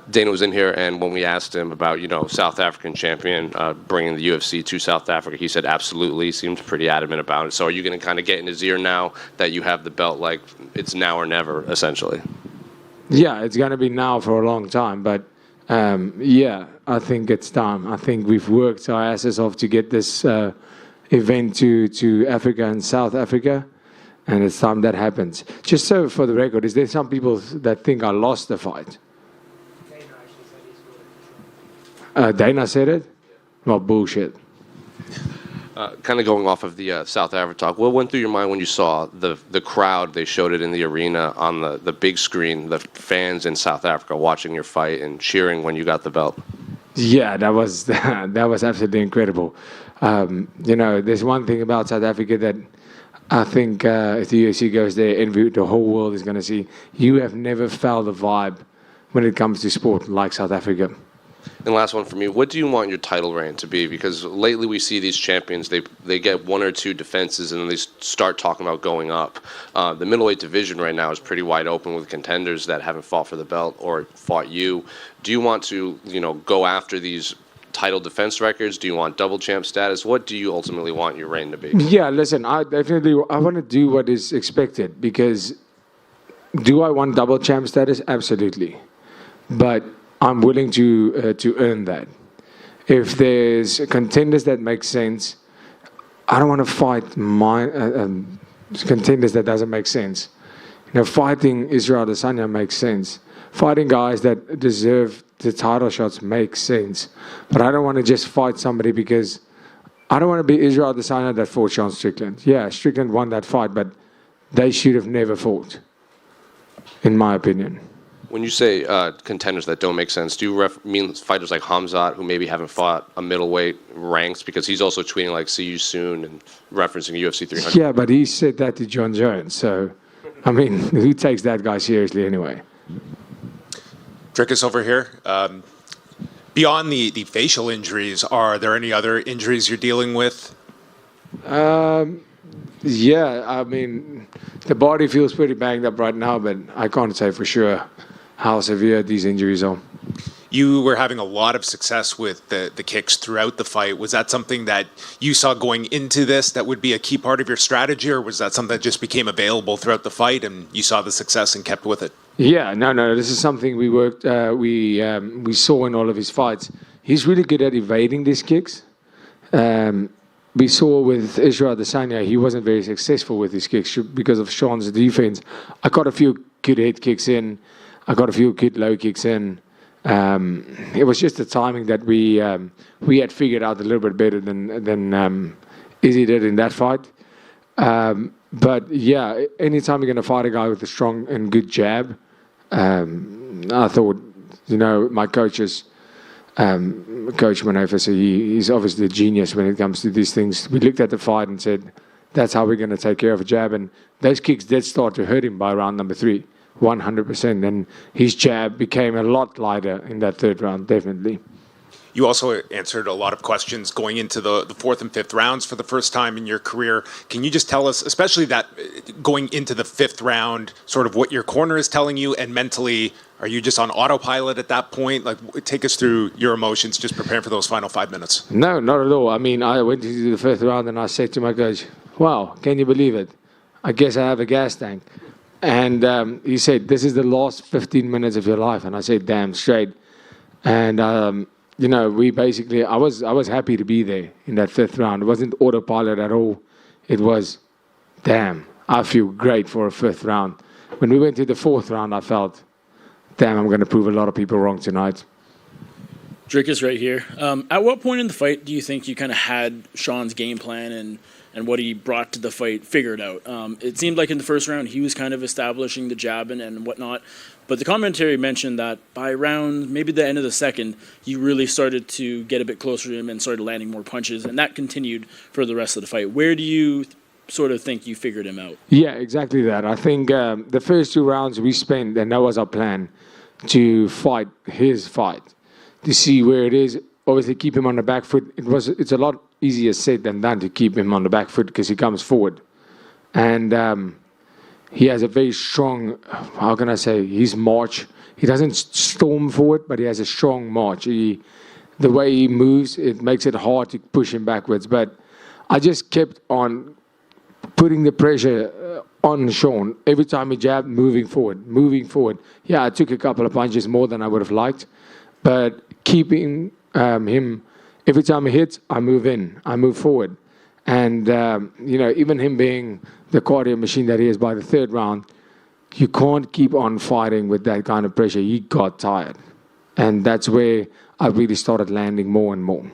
Dana was in here, and when we asked him about, South African champion bringing the UFC to South Africa, he said absolutely. He seems pretty adamant about it. So are you going to kind of get in his ear now that you have the belt, like it's now or never, essentially? Yeah, it's going to be now for a long time. But, yeah, I think it's time. I think we've worked our asses off to get this event to Africa and South Africa. And it's time that happens. Just so for the record, is there some people that think I lost the fight? Dana said it? Well, bullshit. Kind of going off of the South Africa talk, what went through your mind when you saw the crowd? They showed it in the arena on the big screen, the fans in South Africa watching your fight and cheering when you got the belt. Yeah, that was absolutely incredible. There's one thing about South Africa that I think if the UFC goes there, the whole world is going to see. You have never felt a vibe when it comes to sport like South Africa. And last one for me, what do you want your title reign to be? Because lately we see these champions, they get one or two defenses and then they start talking about going up. The middleweight division right now is pretty wide open with contenders that haven't fought for the belt or fought you. Do you want to, go after these title defense records? Do you want double champ status? What do you ultimately want your reign to be? Yeah, listen, I want to do what is expected, because do I want double champ status? Absolutely. But I'm willing to earn that. If there's contenders that make sense, I don't want to fight contenders that doesn't make sense. Fighting Israel Adesanya makes sense. Fighting guys that deserve the title shots makes sense. But I don't want to just fight somebody because I don't want to be Israel Adesanya that fought Sean Strickland. Yeah, Strickland won that fight, but they should have never fought, in my opinion. When you say contenders that don't make sense, do you mean fighters like Hamzat, who maybe haven't fought a middleweight ranks? Because he's also tweeting like "see you soon" and referencing UFC 300. Yeah, but he said that to John Jones. So, I mean, who takes that guy seriously anyway? Dricus over here. Beyond the facial injuries, are there any other injuries you're dealing with? Yeah, I mean, the body feels pretty banged up right now, but I can't say for sure how severe these injuries are. You were having a lot of success with the kicks throughout the fight. Was that something that you saw going into this that would be a key part of your strategy, or was that something that just became available throughout the fight and you saw the success and kept with it? Yeah, no, this is something we worked, we saw in all of his fights. He's really good at evading these kicks. We saw with Israel Adesanya, he wasn't very successful with his kicks because of Sean's defense. I got a few good head kicks in. I got a few good low kicks in. It was just the timing that we had figured out a little bit better than Izzy did in that fight. But yeah, anytime you're going to fight a guy with a strong and good jab, I thought, my coaches, Coach Manofasa, he's obviously a genius when it comes to these things. We looked at the fight and said, that's how we're going to take care of a jab. And those kicks did start to hurt him by round number 3, 100%. And his jab became a lot lighter in that third round, definitely. You also answered a lot of questions going into the fourth and fifth rounds for the first time in your career. Can you just tell us, especially that going into the fifth round, sort of what your corner is telling you, and mentally, are you just on autopilot at that point? Like, take us through your emotions just preparing for those final 5 minutes. No, not at all. I mean, I went into the fifth round and I said to my coach, wow, can you believe it? I guess I have a gas tank. And he said, this is the last 15 minutes of your life. And I said, damn straight. And, we basically, I was happy to be there in that fifth round. It wasn't autopilot at all. It was, damn, I feel great for a fifth round. When we went to the fourth round, I felt, damn, I'm going to prove a lot of people wrong tonight. Dricus right here. At what point in the fight do you think you kind of had Sean's game plan and what he brought to the fight figured out? It seemed like in the first round he was kind of establishing the jab and whatnot, but the commentary mentioned that by round, maybe the end of the second, you really started to get a bit closer to him and started landing more punches, and that continued for the rest of the fight. Where do you sort of think you figured him out? Yeah, exactly that. I think the first 2 rounds we spent, and that was our plan, to fight his fight, to see where it is. Obviously, keep him on the back foot. It's a lot easier said than done to keep him on the back foot because he comes forward. And he has a very strong, how can I say, his march. He doesn't storm forward, but he has a strong march. The way he moves, it makes it hard to push him backwards. But I just kept on putting the pressure on Sean. Every time he jabbed, moving forward, moving forward. Yeah, I took a couple of punches more than I would have liked, but keeping him, every time he hits, I move in, I move forward. And, even him being the cardio machine that he is by the third round, you can't keep on fighting with that kind of pressure. He got tired. And that's where I really started landing more and more.